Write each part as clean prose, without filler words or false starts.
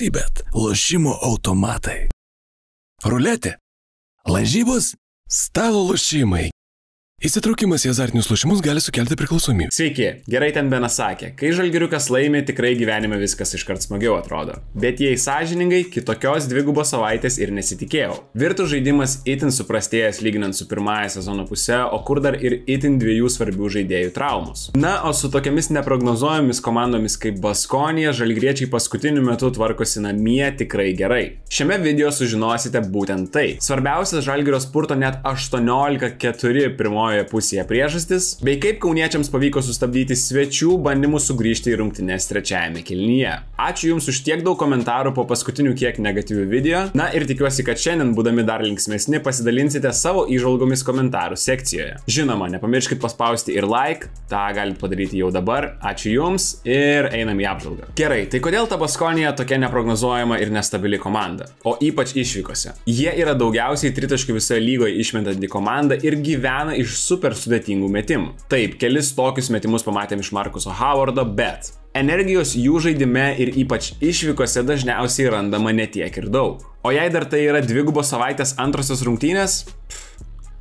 Sybet – lošimo automatai. Ruletė. Lažybos – stalo lošimai. Įsitraukimas į azartinius lošimus gali sukelti priklausomybę. Sveiki, gerai ten Benas sakė, kai žalgiriukas laimi, tikrai gyvenime viskas iškart smagiau atrodo. Bet jei sąžiningai, kitokios dvigubos savaitės ir nesitikėjau. Virtus žaidimas itin suprastėjęs lyginant su pirmąja sezono puse, o kur dar ir itin dviejų svarbių žaidėjų traumos. Na, o su tokiamis neprognozuojamis komandomis kaip Baskonija, žalgiriečiai paskutiniu metu tvarkosi namie tikrai gerai. Šiame video sužinosite būtent tai. Svarbiausias Žalgirio spurto net 18-4 pirmoje pusėje priežastis, bei kaip kauniečiams pavyko sustabdyti svečių bandymus sugrįžti į rungtynes trečiajame kėlinyje. Ačiū Jums už tiek daug komentarų po paskutinių kiek negatyvių video, na ir tikiuosi, kad šiandien, būdami dar linksmesni, pasidalinsite savo įžvalgomis komentarų sekcijoje. Žinoma, nepamirškit paspausti ir like, tą galite padaryti jau dabar, ačiū Jums ir einam į apžvalgą. Gerai, tai kodėl ta Baskonija tokia neprognozuojama ir nestabili komanda, o ypač išvykose? Jie yra daugiausiai tritaškių visoje lygoje išmetanti komanda ir gyvena iš super sudėtingų metimų. Taip, kelis tokius metimus pamatėm iš Marcuso Howardo, bet energijos jų žaidime ir ypač išvykose dažniausiai randama netiek ir daug. O jei dar tai yra dvigubos savaitės antrosios rungtynės?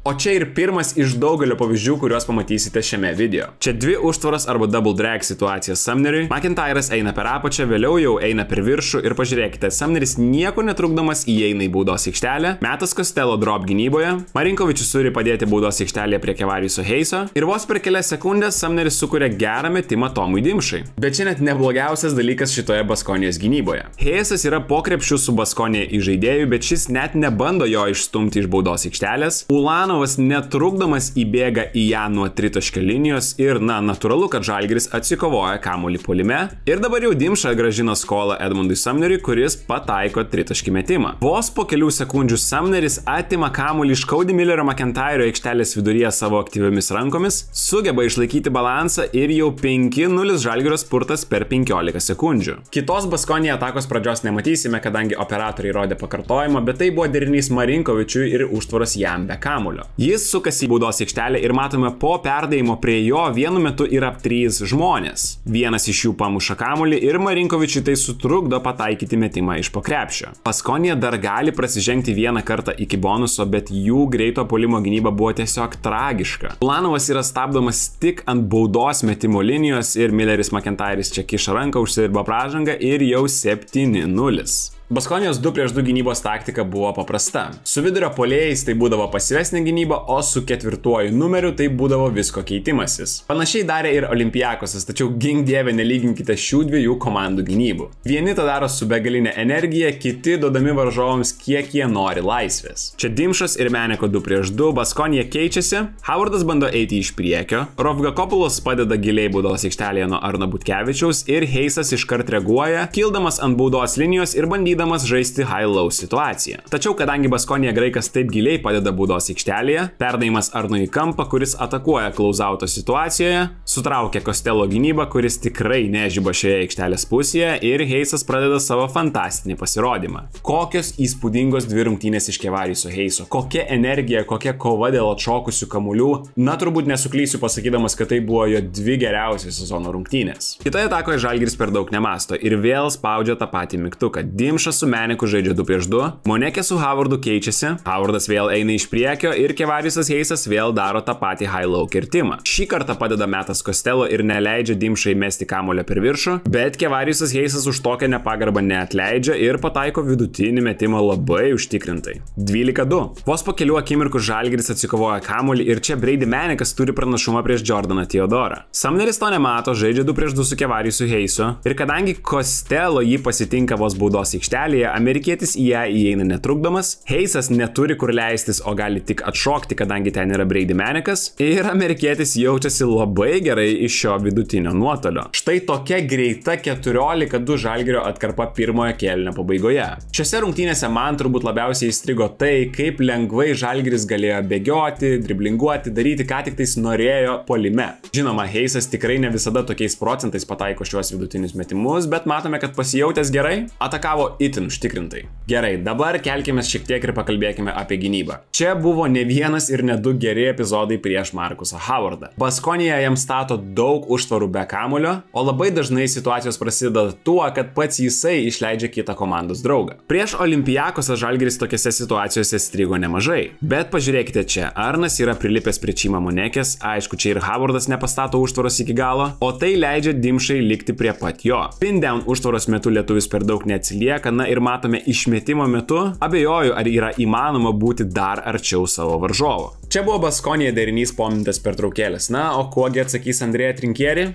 O čia ir pirmas iš daugelio pavyzdžių, kuriuos pamatysite šiame video. Čia dvi užtvaros arba double drag situacija Sumneriui. McIntyre'as eina per apačią, vėliau jau eina per viršų ir pažiūrėkite, Sumneris nieko netrukdomas įeina į baudos aikštelę, metas Costello drop gynyboje, Marinkovičius turi padėti baudos aikštelėje prie Kevariuso Heiso ir vos per kelias sekundės Sumneris sukuria gerą metimą Tomui Dimšai. Bet čia net neblogiausias dalykas šitoje Baskonijos gynyboje. Heisas yra po krepšiu su Baskonija įžaidėjų, bet šis net nebando jo išstumti iš baudos aikštelės. Netrukdomas įbėga į ją nuo tritaškio linijos ir, na, natūralu, kad Žalgiris atsikovoja kamuolį puolime ir dabar jau Dimša grąžino skolą Edmundui Sumneriui, kuris pataiko tritaškį metimą. Vos po kelių sekundžių Sumneris atima kamuolį iš Cody Millerio McIntyre'o aikštelės viduryje savo aktyviomis rankomis, sugeba išlaikyti balansą ir jau 5-0 Žalgirio spurtas per 15 sekundžių. Kitos Baskonija atakos pradžios nematysime, kadangi operatoriai rodė pakartojimą, bet tai buvo derinys Marinkovičiui ir užtvaros jam be kamuolio. Jis sukasi į baudos aikštelę ir matome po perdavimo prie jo vienu metu yra 3 žmonės. Vienas iš jų pamuša kamuolį ir Marinkovičiui tai sutrukdo pataikyti metimą iš po krepšio. Baskonija dar gali prasižengti vieną kartą iki bonuso, bet jų greito puolimo gynyba buvo tiesiog tragiška. Ulanovas yra stabdomas tik ant baudos metimo linijos ir Milleris McIntyre'is čia kiša ranką, užsidirbo pražangą ir jau 7-0. Baskonijos 2-2 gynybos taktika buvo paprasta. Su vidurio puolėjais tai būdavo pasyvesnė gynyba, o su ketvirtuoju numeriu tai būdavo visko keitimasis. Panašiai darė ir Olympiakosas, tačiau gink dieve nelyginkite šių dviejų komandų gynybų. Vieni tą daro su begalinė energija, kiti duodami varžovams kiek jie nori laisvės. Čia Dimšas ir Meneko 2-2, Baskonija keičiasi, Howardas bando eiti iš priekio, Rovgakopulos padeda giliai baudos aikštelėje nuo Arno Butkevičiaus ir Heisas iškart reaguoja, kildamas ant baudos linijos ir bandydamas žaisti high-low situaciją. Tačiau, kadangi Baskonija graikas taip giliai padeda baudos aikštelėje, perdavimas Arnui į kampą, kuris atakuoja close-outo situacijoje, sutraukia Costello gynybą, kuris tikrai nežiba šioje aikštelės pusėje ir Heisas pradeda savo fantastinį pasirodymą. Kokios įspūdingos dvi rungtynės iš Kevariuso Heiso, kokia energija, kokia kova dėl atšokusių kamuolių, na turbūt nesuklysiu pasakydamas, kad tai buvo jo dvi geriausios sezono rungtynės. Kitoje atakoje Žalgiris per daug nemasto ir vėl spaudžia tą patį mygtuką. Dimša su Meneku žaidžia 2-2, Monekė su Howardu keičiasi, Howardas vėl eina iš priekio ir Kevariusas Heisas vėl daro tą patį high-low kirtimą. Šį kartą padeda metas Costello ir neleidžia Dimšai mesti kamuolio per viršų, bet Kevariusas Heisas už tokią nepagarbą neatleidžia ir pataiko vidutinį metimą labai užtikrintai. 12-2. Vos po kelių akimirkų Žalgiris atsikovoja kamuolį ir čia Brady Menekas turi pranašumą prieš Jordaną Theodorą. Sumneris to nemato, žaidžia 2-2 su Kevariusu Heisu ir kadangi Costello jį pasitinka vos baudos aikštelėje, amerikietis į ją įeina netrukdomas, Heisas neturi kur leistis, o gali tik atšokti, kadangi ten yra Brady Menekas ir amerikietis jaučiasi labai gerai iš šio vidutinio nuotolio. Štai tokia greita 14-2 Žalgirio atkarpa pirmojo kėlinio pabaigoje. Šiose rungtynėse man turbūt labiausiai įstrigo tai, kaip lengvai Žalgiris galėjo bėgioti, driblinguoti, daryti ką tik tais norėjo puolime. Žinoma, Heisas tikrai ne visada tokiais procentais pataiko šiuos vidutinius metimus, bet matome, kad pasijautęs gerai, atakavo itin užtikrintai. Gerai, dabar kelkime šiek tiek ir pakalbėkime apie gynybą. Čia buvo ne vienas ir ne du geri epizodai prieš Marcusą Howardą. Baskonija jam stato daug užtvarų be kamulio, o labai dažnai situacijos prasideda tuo, kad pats jisai išleidžia kitą komandos draugą. Prieš Olympiakosą Žalgiris tokiose situacijose strigo nemažai. Bet pažiūrėkite čia, Arnas yra prilipęs prie Čima Monekės, aišku, čia ir Howardas nepastato užtvaros iki galo, o tai leidžia Dimšai likti prie pat jo. Pin down užtvaros metu lietuvis per daug neatsilieka, na ir matome išmetimo metu, abejoju, ar yra įmanoma būti dar arčiau savo varžovo. Čia buvo Baskonija derinys po minutės pertraukėlės, na, o kuogi atsakys Andrėja Trinkieri?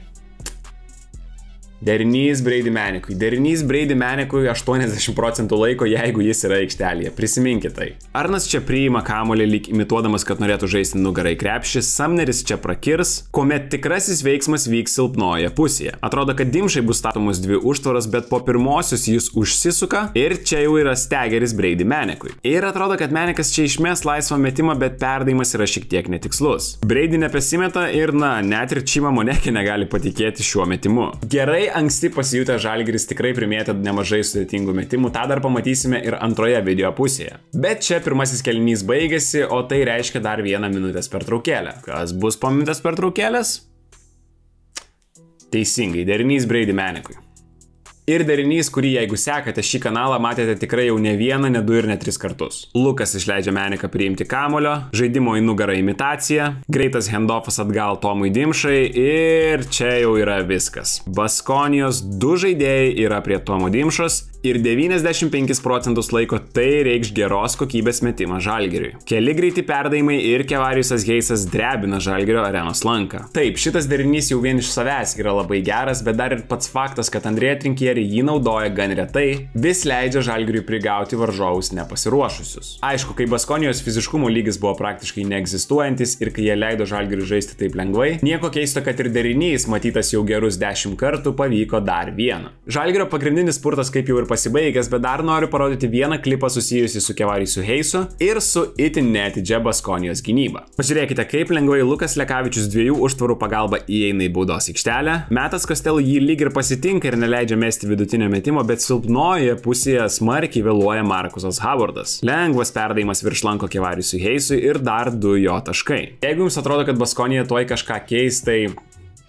Derinys Brady Manicui. Derinys Brady Manicui 80% laiko, jeigu jis yra aikštelėje. Prisiminkit tai. Arnas čia priima kamuolį lyg imituodamas, kad norėtų žaisti nugarai krepšį, Sumneris čia prakirs, kuomet tikrasis veiksmas vyks silpnoje pusėje. Atrodo, kad Dimšai bus statomos dvi užtvaros, bet po pirmosios jis užsisuka ir čia jau yra stegeris Brady Manicui. Ir atrodo, kad Manicas čia išmes laisvą metimą, bet perdavimas yra šiek tiek netikslus. Brady nepasimeta ir na, net ir Čima Monekė negali patikėti šiuo metimu. Gerai anksti pasijutę Žalgiris tikrai primėtė nemažai sudėtingų metimų, tą dar pamatysime ir antroje video pusėje. Bet čia pirmasis kėlinys baigėsi, o tai reiškia dar 1 minutės pertraukėlę. Kas bus po minutės pertraukėlės? Teisingai, derinys Brady Manicui. Ir derinys, kurį jeigu sekate šį kanalą, matėte tikrai jau ne 1, ne 2 ir ne 3 kartus. Lukas išleidžia Manicą priimti kamulio, žaidimo į nugarą imitacija, greitas handoffas atgal Tomui Dimšai ir čia jau yra viskas. Baskonijos 2 žaidėjai yra prie Tomo Dimšos ir 95% laiko tai reikš geros kokybės metimą Žalgiriui. Keli greiti perdavimai ir Kevariusas Heisas drebina Žalgirio arenos lanką. Taip, šitas derinys jau vien iš savęs yra labai geras, bet dar ir pats faktas, kad Andrėja Trinkieri jį naudoja gan retai, vis leidžia Žalgiriui prigauti varžovus nepasiruošusius. Aišku, kai Baskonijos fiziškumo lygis buvo praktiškai neegzistuojantis ir kai jie leido Žalgiriui žaisti taip lengvai, nieko keisto, kad ir derinys, matytas jau gerus 10 kartų, pavyko dar vieną. Žalgirio pagrindinis spurtas kaip jau ir pasibaigęs, bet dar noriu parodyti vieną klipą susijusį su Kevariusu Heisu ir su itin neatidžia Baskonijos gynyba. Pažiūrėkite, kaip lengvai Lukas Lekavičius 2 užtvarų pagalba įeina į baudos aikštelę, Metas Costello jį lyg ir pasitinka ir neleidžia mesti vidutinio metimo, bet silpnoje pusėje smarkiai vėluoja Marcusas Howardas. Lengvas perdavimas virš lanko Kevariusui Heisui ir dar 2 jo taškai. Jeigu jums atrodo, kad Baskonija tuoj kažką keis, tai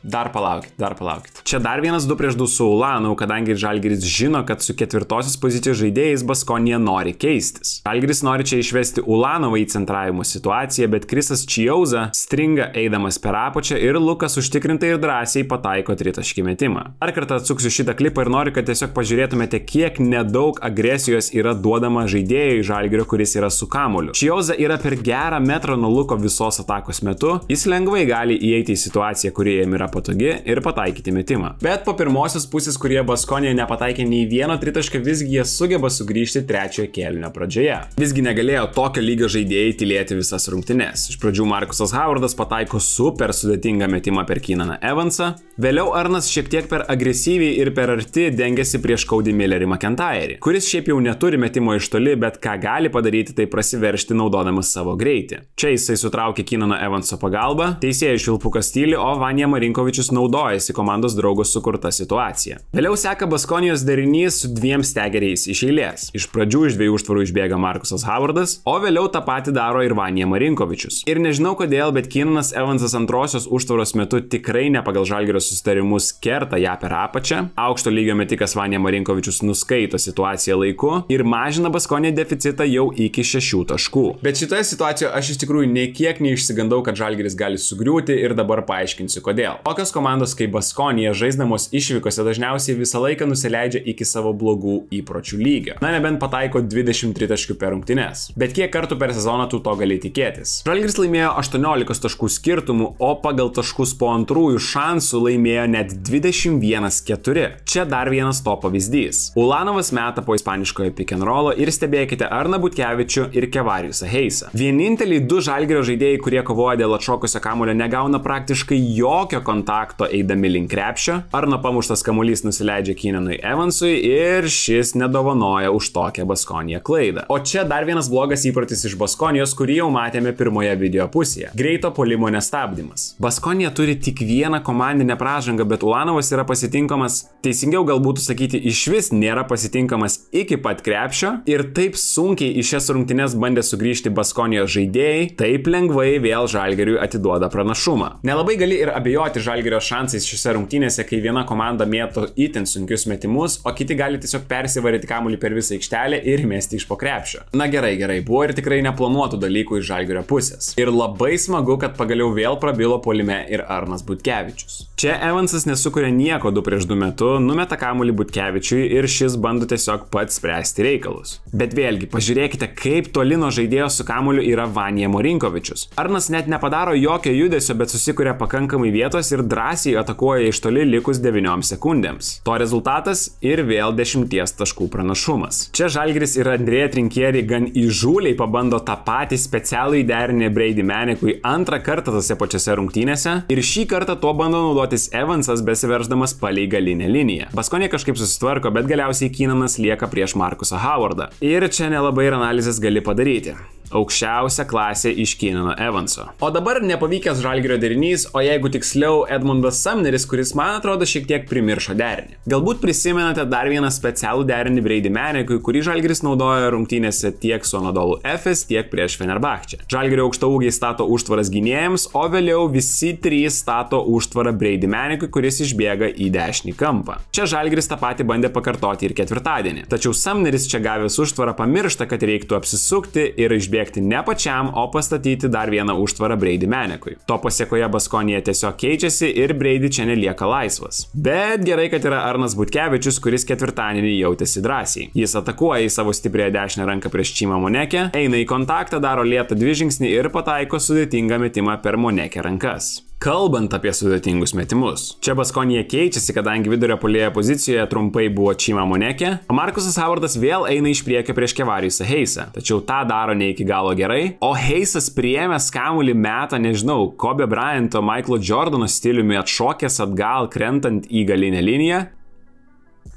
dar palaukit. Čia dar 1-2 prieš 2 su Ulanovu, kadangi Žalgiris žino, kad su 4-osios pozicijos žaidėjais Baskonija nori keistis. Žalgiris nori čia išvesti Ulanovą į centravimo situaciją, bet Krisas Čiauza stringa eidamas per apačią ir Lukas užtikrintai ir drąsiai pataiko tritaškį metimą. Dar kartą atsuksiu šitą klipą ir noriu, kad tiesiog pažiūrėtumėte, kiek nedaug agresijos yra duodama žaidėjui Žalgirio, kuris yra su kamuoliu. Čiauza yra per gerą metrą nuo Luko visos atakos metu, jis lengvai gali įeiti į situaciją, kurie jam yra patogi ir pataikyti metimą. Bet po pirmosios pusės, kurie Baskonija nepataikė nei vieno tritaškio, visgi jie sugeba sugrįžti trečiojo kėlinio pradžioje. Visgi negalėjo tokio lygio žaidėjai tylėti visas rungtynes. Iš pradžių Marcusas Howardas pataiko super sudėtingą metimą per Keenaną Evansą, vėliau Arnas šiek tiek per agresyviai ir per arti dengėsi prieš Cody Millerį McIntyrį, kuris šiaip jau neturi metimo iš toli, bet ką gali padaryti, tai prasiveržti naudodamas savo greitį. Čia jisai sutraukė Keenano Evanso pagalbą, teisėjų švilpukas tyli, o Vanja Marinkovičius naudojasi komandos draugo sukurta situacija. Vėliau seka Baskonijos derinys su 2 stegeriais iš eilės. Iš pradžių iš 2 užtvarų išbėga Marcusas Howardas, o vėliau tą patį daro ir Vanja Marinkovičius. Ir nežinau kodėl, bet Keenanas Evansas antrosios užtvaros metu tikrai ne pagal Žalgirio susitarimus kerta ją per apačią. Aukšto lygio metikas Vanja Marinkovičius nuskaito situaciją laiku ir mažina Baskonijos deficitą jau iki 6 taškų. Bet šitoje situacijoje aš iš tikrųjų nei kiek neišsigandau, kad Žalgiris gali sugriūti ir dabar paaiškinsiu kodėl. Tokios komandos kaip Baskonija žaisdamos išvykose dažniausiai visą laiką nusileidžia iki savo blogų įpročių lygio. Na, nebent pataiko 23 taškų per rungtynes. Bet kiek kartų per sezoną tu to gali tikėtis? Žalgiris laimėjo 18 taškų skirtumų, o pagal taškus po antrųjų šansų laimėjo net 21-4. Čia dar vienas to pavyzdys. Ulanovas meta po ispaniškojo pick and rollo ir stebėkite Arną Butkevičių ir Kevariusą Heisą. Vieninteliai 2 Žalgirio žaidėjai, kurie kovoja dėl atšokusio kamuolio, negauna praktiškai jokio kontakto eidami link krepšio, Arno pamuštas kamuolys nusileidžia Keenanui Evansui ir šis nedovanoja už tokią Baskonija klaidą. O čia dar vienas blogas įprotis iš Baskonijos, kurį jau matėme pirmoje video pusėje – greito puolimo nestabdymas. Baskonija turi tik vieną komandinę pražangą, bet Ulanovas yra pasitinkamas, teisingiau galbūt sakyti, išvis nėra pasitinkamas iki pat krepšio ir taip sunkiai į šias rungtynes bandė sugrįžti Baskonijos žaidėjai, taip lengvai vėl Žalgiriui atiduoda pranašumą. Nelabai gali ir abejoti Žalgirio šansais šiose rungtynėse, kai viena komanda mėto itin sunkius metimus, o kiti gali tiesiog persivaryti kamuolį per visą aikštelę ir mesti iš po krepšio. Na gerai, buvo ir tikrai neplanuotų dalykų iš Žalgirio pusės. Ir labai smagu, kad pagaliau vėl prabilo puolime ir Arnas Butkevičius. Čia Evansas nesukuria nieko 2-2 metu, numeta kamuolį Butkevičiui ir šis bando tiesiog pats spręsti reikalus. Bet vėlgi, pažiūrėkite, kaip toli nuo žaidėjo su kamuoliu yra Vanja Morinkovičius. Arnas net nepadaro jokio judesio, bet susikuria pakankamai vietos ir drąsiai atakuoja iš toli likus 9 sekundėms. To rezultatas ir vėl 10 taškų pranašumas. Čia Žalgiris ir Andrėja Trinkieri gan įžūliai pabando tą patį specialų derinį Brady Manekui antrą kartą tose pačiose rungtynėse ir šį kartą tuo bando naudotis Evansas besiverždamas palei galinę liniją. Baskonija kažkaip susitvarko, bet galiausiai Keenanas lieka prieš Markusą Howardą. Ir čia nelabai ir analizės gali padaryti. Aukščiausia klasė iš Keenano Evanso. O dabar nepavykęs Žalgirio derinys, o jeigu tiksliau Edmundas Sumneris, kuris man atrodo šiek tiek primiršo derinį. Galbūt prisimenate dar vieną specialų derinį Brady Manekui, kurį Žalgiris naudojo rungtynėse tiek su Anadolu Efes, tiek prieš Fenerbahčę. Žalgirio aukštaūgiai stato užtvaras gynėjams, o vėliau visi 3 stato užtvarą Brady Manekui, kuris išbėga į dešinį kampą. Čia Žalgiris tą patį bandė pakartoti ir ketvirtadienį. Tačiau Sumneris čia gavęs užtvarą pamiršta, kad reiktų apsisukti ir išbėgti ne pačiam, o pastatyti dar vieną užtvarą Brady Manekui. To pasiekoje Baskonija tiesiog keičiasi ir Brady čia nelieka laisvas. Bet gerai, kad yra Arnas Butkevičius, kuris ketvirtadienį jautėsi drąsiai. Jis atakuoja į savo stipriąją dešinę ranką prieš Čimą Monekę, eina į kontaktą, daro lėtą dvižingsnį ir pataiko sudėtingą metimą per Monekę rankas. Kalbant apie sudėtingus metimus. Čia Baskonija keičiasi, kadangi vidurio puolėjo pozicijoje trumpai buvo Čima Monekė, o Markusas Howardas vėl eina iš priekio prieš Kevarijusą Heisą. Tačiau tą daro ne iki galo gerai, o Heisas priėmęs kamuolį meta, nežinau, Kobe Bryanto, Michaelo Jordano stiliumi atšokęs atgal, krentant į galinę liniją.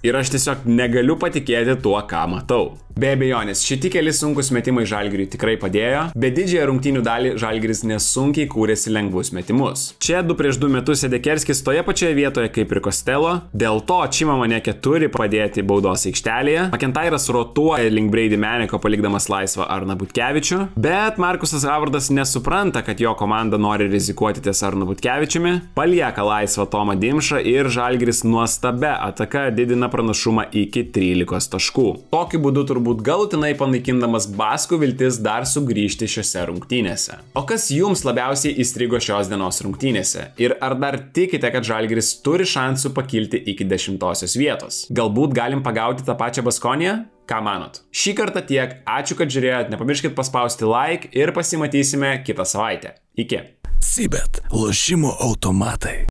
Ir aš tiesiog negaliu patikėti tuo, ką matau. Be abejonės, šitie keli sunkus metimai Žalgiriui tikrai padėjo, bet didžiąją rungtynių dalį Žalgiris nesunkiai kūrėsi lengvus metimus. Čia 2-2 metus Sedekerskis toje pačioje vietoje kaip ir Costello, dėl to Čima Monekė turi padėti baudos aikštelėje, McIntyras rotuoja link Brady Maneko palikdamas laisvą Arną Butkevičių, bet Markusas Howardas nesupranta, kad jo komanda nori rizikuoti ties Arnu Butkevičiumi, palieka laisvą Tomą Dimšą ir Žalgiris nuostabia ataka didina pranašumą iki 13 taškų. Tokiu būdu turbūt galutinai panaikindamas Baskų viltis dar sugrįžti šiose rungtynėse. O kas jums labiausiai įstrigo šios dienos rungtynėse? Ir ar dar tikite, kad Žalgiris turi šansų pakilti iki 10-osios vietos? Galbūt galim pagauti tą pačią Baskoniją? Ką manot? Šį kartą tiek, ačiū, kad žiūrėjot, nepamirškit paspausti like ir pasimatysime kitą savaitę. Iki. Sibet, lošimo automatai.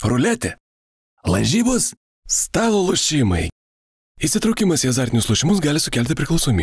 Ruletė. Lažybos. Stalo lošimai. Įsitraukimas į azartinius lošimus gali sukelti priklausomybę.